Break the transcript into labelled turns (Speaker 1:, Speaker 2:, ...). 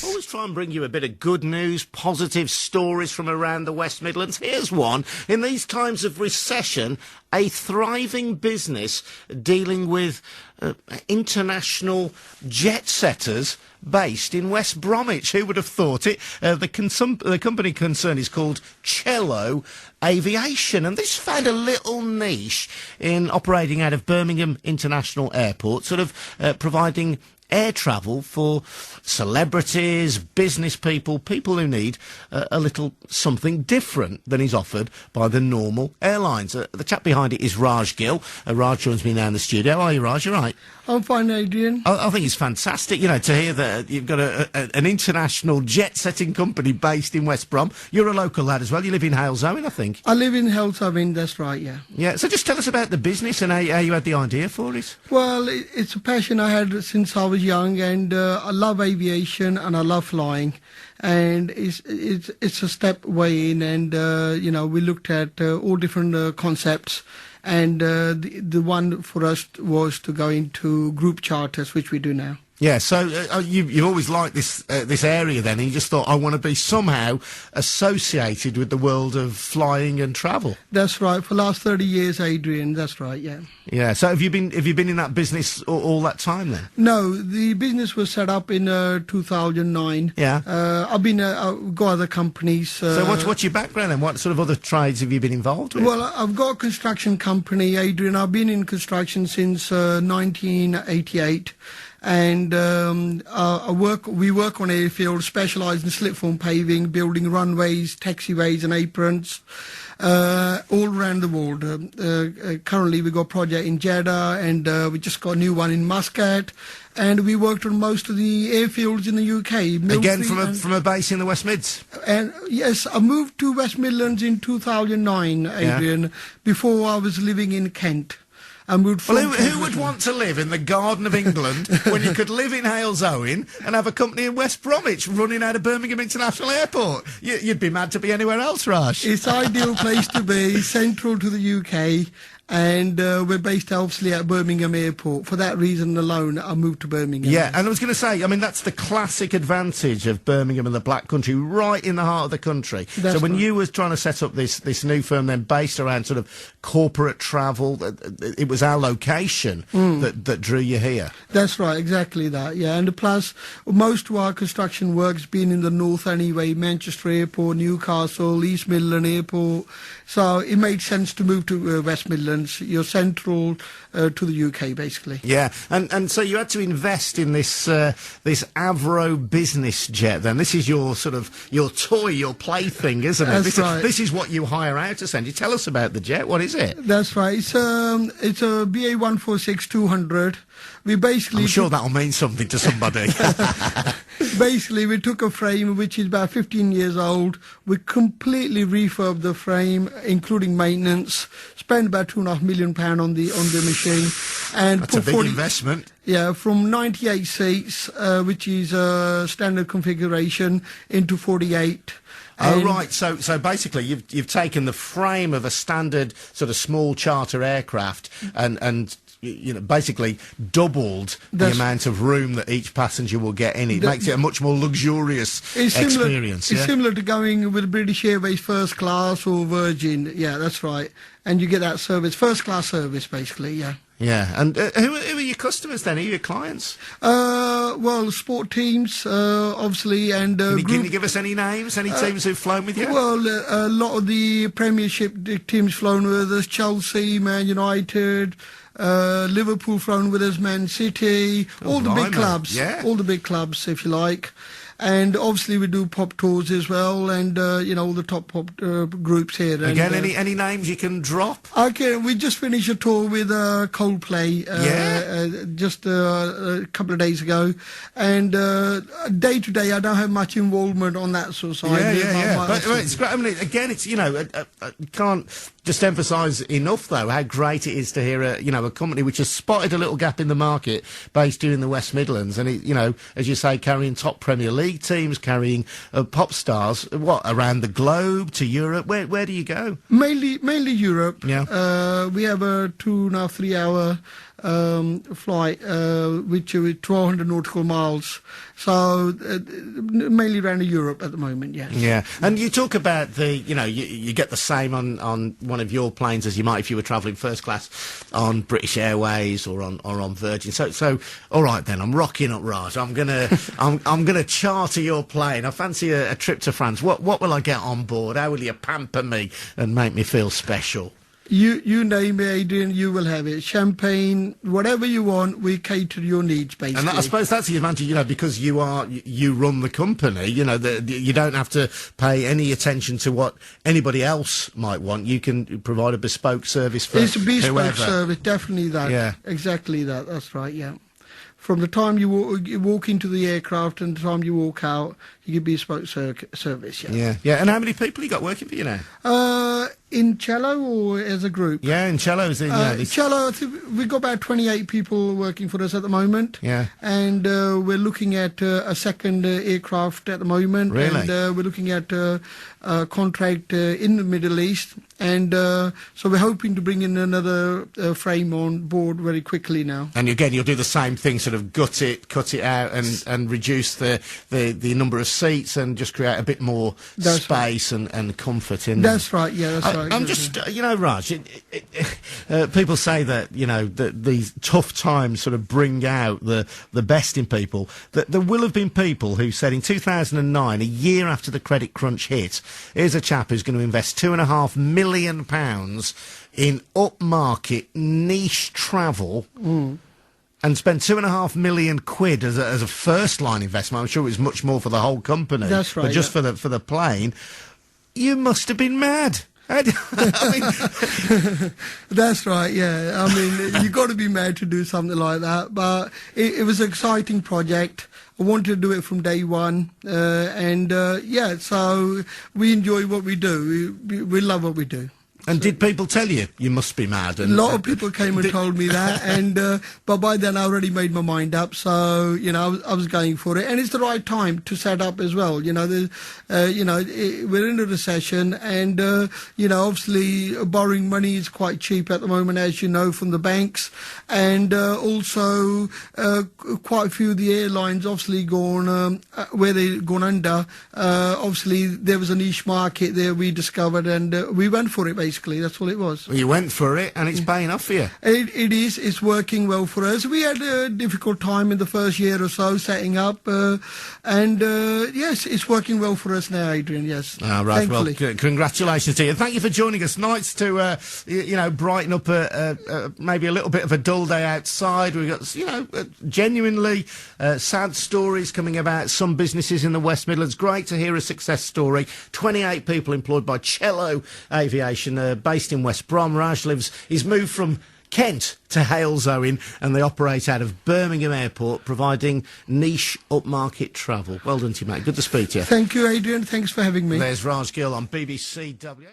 Speaker 1: Always try and bring you a bit of good news, positive stories from around the West Midlands. Here's one. In these times of recession, a thriving business dealing with international jet setters based in West Bromwich. Who would have thought it? The company concerned is called Cell Aviation, and this found a little niche in operating out of Birmingham International Airport, sort of providing air travel for celebrities, business people, people who need a little something different than is offered by the normal airlines. The chap behind it is Raj Gill. Raj joins me now in the studio. How are you, Raj? You right?
Speaker 2: I'm fine, Adrian.
Speaker 1: I think it's fantastic, you know, to hear that you've got an international jet-setting company based in West Brom. You're a local lad as well. You live in Halesowen, I think.
Speaker 2: I live in Halesowen, that's right, yeah.
Speaker 1: Yeah, so just tell us about the business and how you had the idea for it.
Speaker 2: Well, it's a passion I had since I was young, and I love aviation and I love flying. And it's a step way in, and, you know, we looked at all different concepts. And the one for us was to go into group charters, which we do now.
Speaker 1: Yeah, so you've always liked this area then, and you just thought, I want to be somehow associated with the world of flying and travel.
Speaker 2: That's right, for the last 30 years, Adrian, that's right, yeah.
Speaker 1: Yeah, so have you been in that business all that time then?
Speaker 2: No, the business was set up in 2009.
Speaker 1: Yeah.
Speaker 2: I've got other companies.
Speaker 1: So what's your background then? What sort of other trades have you been involved with?
Speaker 2: Well, I've got a construction company, Adrian. I've been in construction since 1988. And we work on airfields, specialised in slip-form paving, building runways, taxiways and aprons, all around the world. Currently we've got a project in Jeddah, and we just got a new one in Muscat, and we worked on most of the airfields in the UK.
Speaker 1: Again, from a base in the West Mids?
Speaker 2: And yes, I moved to West Midlands in 2009, Adrian, before I was living in Kent.
Speaker 1: Well, who would want to live in the Garden of England when you could live in Halesowen and have a company in West Bromwich running out of Birmingham International Airport? You'd be mad to be anywhere else, Raj.
Speaker 2: It's an ideal place to be, central to the UK, and we're based obviously at Birmingham Airport. For that reason alone, I moved to Birmingham.
Speaker 1: Yeah, and I was going to say, I mean, that's the classic advantage of Birmingham and the Black Country, right in the heart of the country.
Speaker 2: That's
Speaker 1: so when
Speaker 2: right.
Speaker 1: you was trying to set up this new firm then based around sort of corporate travel, it was our location that drew you here.
Speaker 2: That's right, exactly that, yeah. And plus, most of our construction work's been in the north anyway, Manchester Airport, Newcastle, East Midland Airport. So it made sense to move to West Midlands. You're central to the UK, basically.
Speaker 1: Yeah, and so you had to invest in this Avro business jet then. This is your sort of, your toy, your plaything, isn't it?
Speaker 2: That's right.
Speaker 1: This is what you hire out, essentially. Tell us about the jet. What is it?
Speaker 2: That's right. It's a BA 146-200. We basically...
Speaker 1: I'm sure that'll mean something to somebody.
Speaker 2: Basically, we took a frame which is about 15 years old. We completely refurbed the frame, including maintenance. Spent about £2.5 million on the machine, and
Speaker 1: that's a big investment.
Speaker 2: Yeah, from 98 seats, which is standard configuration, into 48.
Speaker 1: Oh, right. So basically, you've taken the frame of a standard sort of small charter aircraft and you know, basically doubled the amount of room that each passenger will get in. It makes it a much more luxurious experience.
Speaker 2: It's similar to going with British Airways first class or Virgin. Yeah, that's right. And you get that service, first class service, basically, yeah.
Speaker 1: Yeah, and who are your customers then? Who are your clients?
Speaker 2: Well, sport teams, obviously, and...
Speaker 1: Can you give us any names, any teams who've flown with you?
Speaker 2: Well, a lot of the Premiership teams flown with us, Chelsea, Man United... Liverpool flown with us, Man City, all the big clubs, all the big clubs, if you like. And obviously we do pop tours as well, and you know, all the top pop groups here.
Speaker 1: Again, any names you can drop?
Speaker 2: Okay, we just finished a tour with Coldplay just a couple of days ago, and day to day I don't have much involvement on that sort of side.
Speaker 1: But it's great. I mean, again, it's, you know, can't just emphasise enough though how great it is to hear a company which has spotted a little gap in the market based here in the West Midlands, and it, you know, as you say, carrying top Premier League teams, carrying pop stars, around the globe to Europe. Where do you go?
Speaker 2: Mainly Europe.
Speaker 1: Yeah.
Speaker 2: We have a 2.5-3 hour flight, which is 1,200 nautical miles. So mainly around Europe at the moment, yes.
Speaker 1: Yeah, and you talk about you get the same on one of your planes as you might if you were travelling first class on British Airways or on Virgin. So all right then, I'm rocking up, Raj. I'm gonna charter your plane. I fancy a trip to France. What will I get on board? How will you pamper me and make me feel special?
Speaker 2: You name it, Adrian, you will have it. Champagne, whatever you want, we cater your needs, basically.
Speaker 1: And I suppose that's the advantage, because you run the company, you don't have to pay any attention to what anybody else might want. You can provide a bespoke service for
Speaker 2: It's a bespoke
Speaker 1: whoever.
Speaker 2: service, definitely that.
Speaker 1: Yeah.
Speaker 2: Exactly that, that's right, yeah. From the time you walk into the aircraft and the time you walk out, you get bespoke service, yeah.
Speaker 1: Yeah. And how many people you got working for you now?
Speaker 2: In Cello or as a group?
Speaker 1: Yeah, in Cello's in
Speaker 2: Cello, I think we've got about 28 people working for us at the moment.
Speaker 1: Yeah.
Speaker 2: And we're looking at a second aircraft at the moment.
Speaker 1: Really?
Speaker 2: And we're looking at a contract in the Middle East. And so we're hoping to bring in another frame on board very quickly now.
Speaker 1: And again, you'll do the same thing, sort of cut it out and reduce the number of seats and just create a bit more space and comfort in there.
Speaker 2: That's right, yeah, that's right.
Speaker 1: I'm just, Raj, people say that, that these tough times sort of bring out the best in people. That there will have been people who said in 2009, a year after the credit crunch hit, here's a chap who's going to invest £2.5 million in upmarket niche travel. And spend £2.5 million as a first line investment. I'm sure it was much more for the whole company.
Speaker 2: That's right.
Speaker 1: But just for the plane, you must have been mad. I mean,
Speaker 2: that's right, yeah. I mean, you've got to be mad to do something like that. But it was an exciting project. I wanted to do it from day one. So we enjoy what we do. We love what we do.
Speaker 1: And did people tell you must be mad?
Speaker 2: A lot of people came and told me that, and but by then I already made my mind up. So I was going for it, and it's the right time to set up as well. We're in a recession, and obviously borrowing money is quite cheap at the moment, as you know, from the banks, and also quite a few of the airlines obviously gone where they've gone under. Obviously, there was a niche market there we discovered, and we went for it basically. That's all it was.
Speaker 1: Well, you went for it, and it's paying off for you.
Speaker 2: It is. It's working well for us. We had a difficult time in the first year or so setting up, yes, it's working well for us now, Adrian. Yes.
Speaker 1: Right. Well, congratulations to you. Thank you for joining us. Nice to brighten up maybe a little bit of a dull day outside. We've got genuinely sad stories coming about some businesses in the West Midlands. Great to hear a success story. 28 people employed by Cell Aviation. Based in West Brom. He's moved from Kent to Halesowen, and they operate out of Birmingham Airport, providing niche upmarket travel. Well done to you, mate. Good to speak to you.
Speaker 2: Thank you, Adrian. Thanks for having me.
Speaker 1: There's Raj Gill on BBC W.